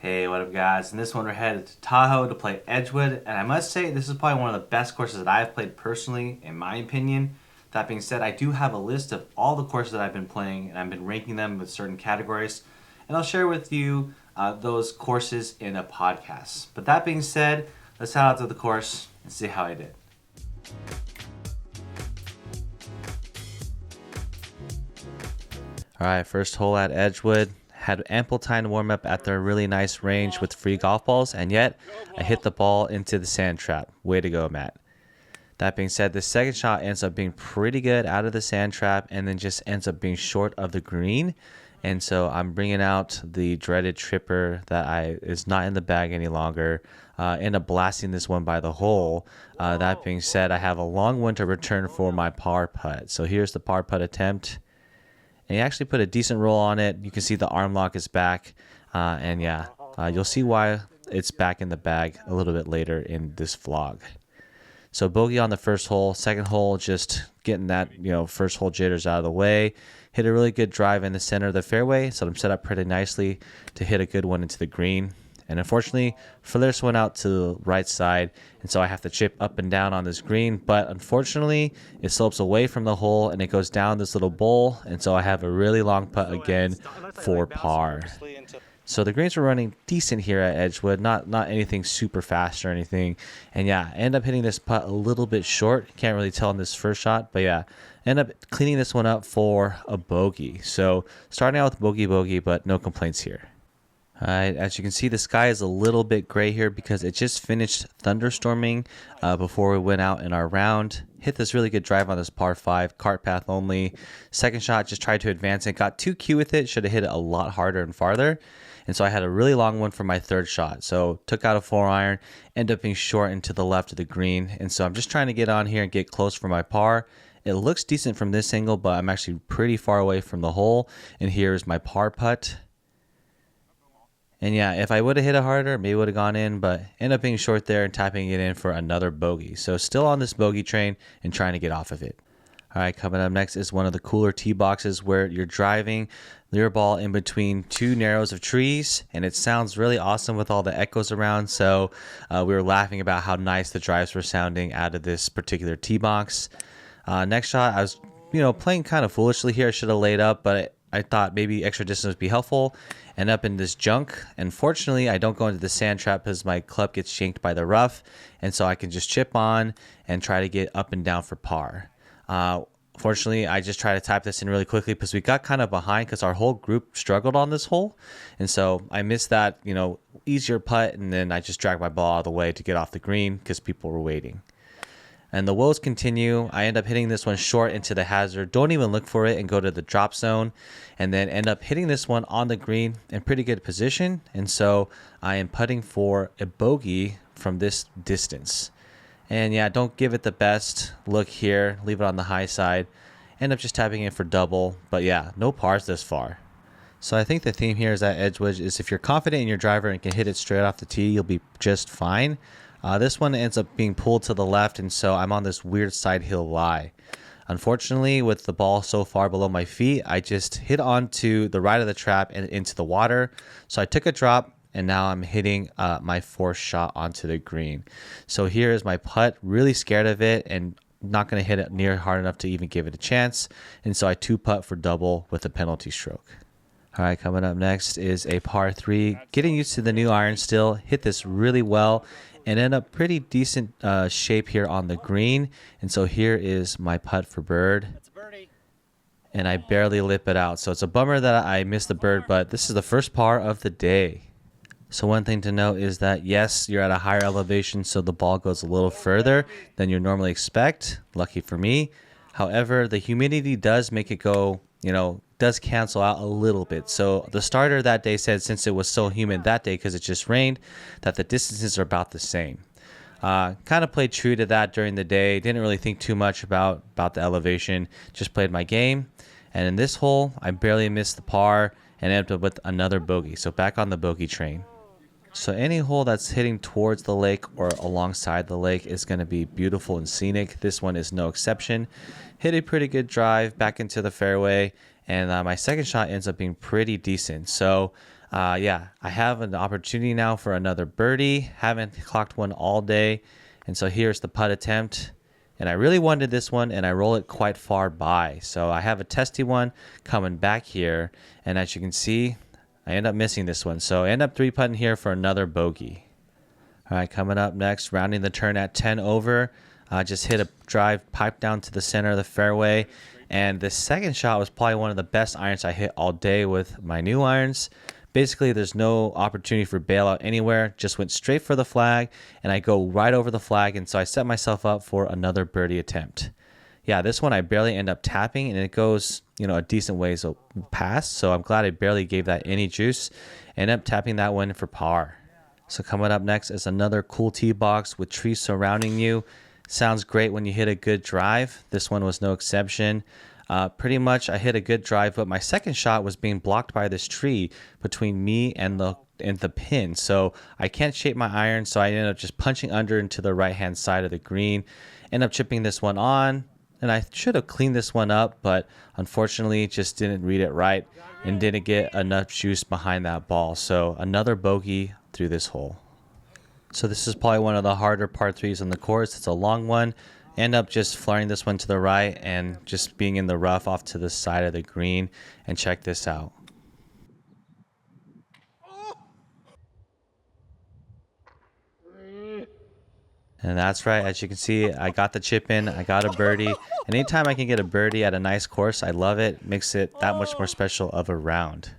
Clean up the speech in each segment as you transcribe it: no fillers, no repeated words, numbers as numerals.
Hey, what up guys? In this one we're headed to Tahoe to play Edgewood, and I must say this is probably one of the best courses that I've played personally, in my opinion. That being said, I do have a list of all the courses that I've been playing, and I've been ranking them with certain categories, and I'll share with you those courses in a podcast. But that being said, let's head out to the course and see how I did. Alright, first hole at Edgewood. Had ample time to warm up at their really nice range with free golf balls, and yet I hit the ball into the sand trap. Way to go, Matt. That being said, the second shot ends up being pretty good out of the sand trap and then just ends up being short of the green. And so I'm bringing out the dreaded tripper that is not in the bag any longer. End up blasting this one by the hole. That being said, I have a long one to return for my par putt. So here's the par putt attempt. And he actually put a decent roll on it. You can see the arm lock is back. You'll see why it's back in the bag a little bit later in this vlog. So bogey on the first hole. Second hole, just getting that, first hole jitters out of the way. Hit a really good drive in the center of the fairway. So I'm set up pretty nicely to hit a good one into the green. And unfortunately, for this one out to the right side, and so I have to chip up and down on this green. But unfortunately, it slopes away from the hole and it goes down this little bowl, and so I have a really long putt again for par. So the greens were running decent here at Edgewood, not anything super fast or anything. And yeah, I end up hitting this putt a little bit short. Can't really tell in this first shot, but yeah, end up cleaning this one up for a bogey. So starting out with bogey, but no complaints here. Alright, as you can see, the sky is a little bit gray here because it just finished thunderstorming before we went out in our round. Hit this really good drive on this par 5, cart path only. Second shot, just tried to advance it. Got too cute with it. Should have hit it a lot harder and farther. And so I had a really long one for my third shot. So took out a 4-iron, ended up being short and to the left of the green. And so I'm just trying to get on here and get close for my par. It looks decent from this angle, but I'm actually pretty far away from the hole. And here's my par putt. And yeah, if I would have hit it harder, maybe would have gone in, but ended up being short there and tapping it in for another bogey. So still on this bogey train and trying to get off of it. All right, coming up next is one of the cooler tee boxes where you're driving your ball in between two narrows of trees, and it sounds really awesome with all the echoes around. So we were laughing about how nice the drives were sounding out of this particular tee box. Next shot, I was playing kind of foolishly here. I should have laid up, but I thought maybe extra distance would be helpful. End up in this junk. Unfortunately, I don't go into the sand trap because my club gets shanked by the rough, and so I can just chip on and try to get up and down for par. Fortunately, I just try to type this in really quickly because we got kind of behind because our whole group struggled on this hole, and so I missed that easier putt, and then I just dragged my ball out of the way to get off the green because people were waiting. And the woes continue. I end up hitting this one short into the hazard. Don't even look for it and go to the drop zone. And then end up hitting this one on the green in pretty good position. And so I am putting for a bogey from this distance. And yeah, don't give it the best look here. Leave it on the high side. End up just tapping in for double. But yeah, no pars this far. So I think the theme here is that Edgewood is if you're confident in your driver and can hit it straight off the tee, you'll be just fine. This one ends up being pulled to the left, and so I'm on this weird side hill lie. Unfortunately, with the ball so far below my feet, I just hit onto the right of the trap and into the water. So I took a drop, and now I'm hitting my fourth shot onto the green. So here is my putt, really scared of it, and not going to hit it near hard enough to even give it a chance. And so I 2-putt for double with a penalty stroke. All right, coming up next is a par 3. Getting used to the new iron still. Hit this really well and end up pretty decent shape here on the green. And so here is my putt for bird. And I barely lip it out. So it's a bummer that I missed the bird, but this is the first par of the day. So one thing to note is that, yes, you're at a higher elevation, so the ball goes a little further than you normally expect. Lucky for me. However, the humidity does make it go, does cancel out a little bit. So the starter that day said since it was so humid that day because it just rained, that the distances are about the same. Kind of played true to that during the day. Didn't really think too much about the elevation. Just played my game. And in this hole, I barely missed the par and ended up with another bogey. So back on the bogey train. So any hole that's hitting towards the lake or alongside the lake is going to be beautiful and scenic. This one is no exception. Hit a pretty good drive back into the fairway, and my second shot ends up being pretty decent. So Yeah, I have an opportunity now for another birdie. Haven't clocked one all day. And so here's the putt attempt. And I really wanted this one, and I roll it quite far by. So I have a testy one coming back here. And as you can see, I end up missing this one. So I end up 3-putting here for another bogey. All right, coming up next, rounding the turn at 10 over. Just hit a drive pipe down to the center of the fairway. And the second shot was probably one of the best irons I hit all day with my new irons. Basically, there's no opportunity for bailout anywhere. Just went straight for the flag, and I go right over the flag, and so I set myself up for another birdie attempt. Yeah, this one I barely end up tapping, and it goes, a decent ways past, so I'm glad I barely gave that any juice. End up tapping that one for par. So coming up next is another cool tee box with trees surrounding you. Sounds great when you hit a good drive. This one was no exception. Pretty much I hit a good drive, but my second shot was being blocked by this tree between me and the pin. So I can't shape my iron, so I ended up just punching under into the right-hand side of the green. End up chipping this one on, and I should have cleaned this one up, but unfortunately just didn't read it right and didn't get enough juice behind that ball. So another bogey through this hole. So this is probably one of the harder par 3s on the course. It's a long one. End up just flaring this one to the right and just being in the rough off to the side of the green. And check this out. And that's right. As you can see, I got the chip in. I got a birdie. And anytime I can get a birdie at a nice course, I love it. Makes it that much more special of a round.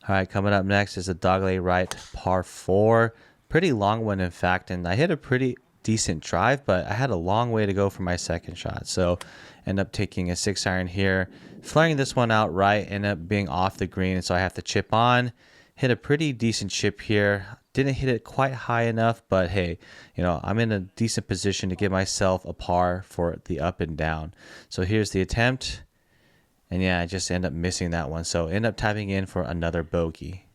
All right, coming up next is a Dogleg right par 4. Pretty long one, in fact. And I hit a pretty decent drive, but I had a long way to go for my second shot. So end up taking a 6-iron here, flaring this one out right, end up being off the green, so I have to chip on. Hit a pretty decent chip here. Didn't hit it quite high enough, but hey, I'm in a decent position to give myself a par for the up and down. So here's the attempt, and yeah, I just end up missing that one. So end up tapping in for another bogey.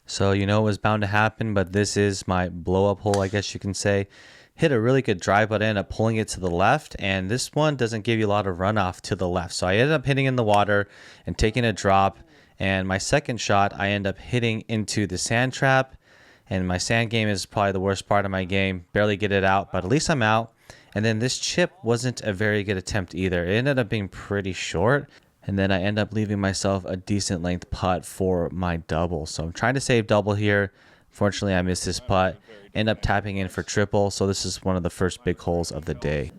So it was bound to happen, but this is my blow up hole, I guess you can say. Hit a really good drive, but I ended up pulling it to the left, and this one doesn't give you a lot of runoff to the left. So I ended up hitting in the water and taking a drop, and my second shot, I end up hitting into the sand trap, and my sand game is probably the worst part of my game. Barely get it out, but at least I'm out. And then this chip wasn't a very good attempt either. It ended up being pretty short, and then I end up leaving myself a decent length putt for my double. So I'm trying to save double here. Fortunately, I missed this putt. End up tapping in for triple, so this is one of the first big holes of the day.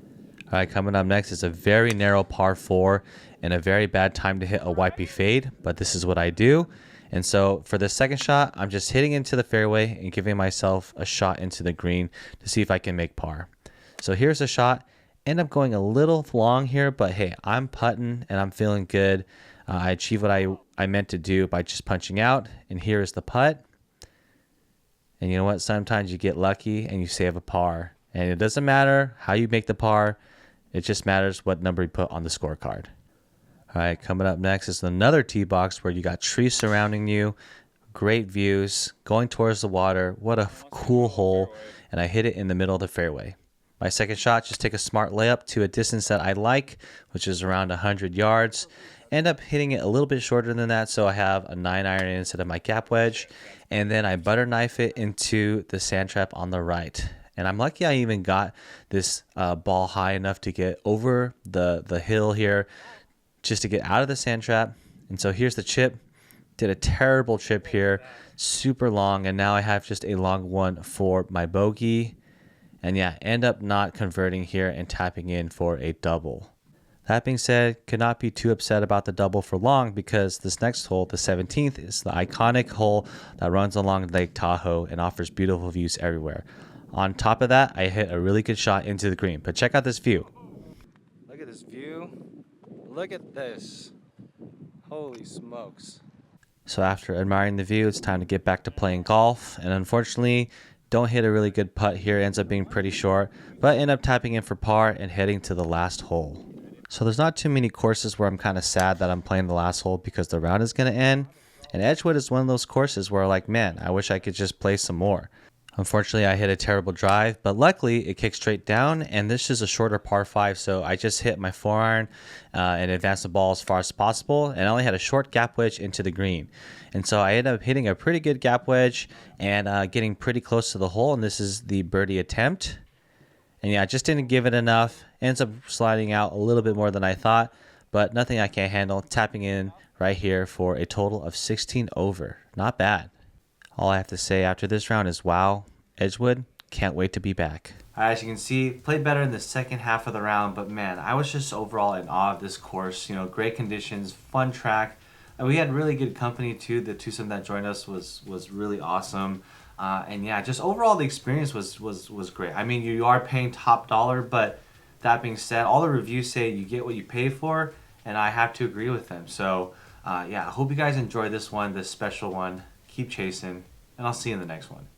All right, coming up next is a very narrow par 4 and a very bad time to hit a wipey fade, but this is what I do. And so for the second shot, I'm just hitting into the fairway and giving myself a shot into the green to see if I can make par. So here's a shot. End up going a little long here, but hey, I'm putting and I'm feeling good. I achieved what I meant to do by just punching out, and here is the putt. And you know what? Sometimes you get lucky and you save a par. And it doesn't matter how you make the par. It just matters what number you put on the scorecard. All right, coming up next is another tee box where you got trees surrounding you. Great views. Going towards the water. What a cool hole. And I hit it in the middle of the fairway. My second shot, just take a smart layup to a distance that I like, which is around 100 yards. End up hitting it a little bit shorter than that, so I have a 9-iron instead of my gap wedge. And then I butter knife it into the sand trap on the right. And I'm lucky I even got this ball high enough to get over the hill here just to get out of the sand trap. And so here's the chip. Did a terrible chip here, super long, and now I have just a long one for my bogey. And yeah, end up not converting here and tapping in for a double. That being said, could not be too upset about the double for long because this next hole, the 17th, is the iconic hole that runs along Lake Tahoe and offers beautiful views everywhere. On top of that, I hit a really good shot into the green. But check out this view. Look at this view. Look at this. Holy smokes. So after admiring the view, it's time to get back to playing golf. And unfortunately, don't hit a really good putt here. It ends up being pretty short, but end up tapping in for par and heading to the last hole. So there's not too many courses where I'm kind of sad that I'm playing the last hole because the round is going to end. And Edgewood is one of those courses where like, man, I wish I could just play some more. Unfortunately, I hit a terrible drive, but luckily it kicked straight down, and this is a shorter par 5, so I just hit my 4-iron and advanced the ball as far as possible, and I only had a short gap wedge into the green. And so I ended up hitting a pretty good gap wedge and getting pretty close to the hole, and this is the birdie attempt. And yeah, I just didn't give it enough. Ends up sliding out a little bit more than I thought, but nothing I can't handle. Tapping in right here for a total of 16 over. Not bad. All I have to say after this round is wow, Edgewood, can't wait to be back. As you can see, played better in the second half of the round, but man, I was just overall in awe of this course. You know, great conditions, fun track. And we had really good company too. The twosome that joined us was really awesome. And yeah, just overall the experience was great. I mean, you are paying top dollar, but that being said, all the reviews say you get what you pay for, and I have to agree with them. So yeah, I hope you guys enjoyed this one, this special one. Keep chasing, and I'll see you in the next one.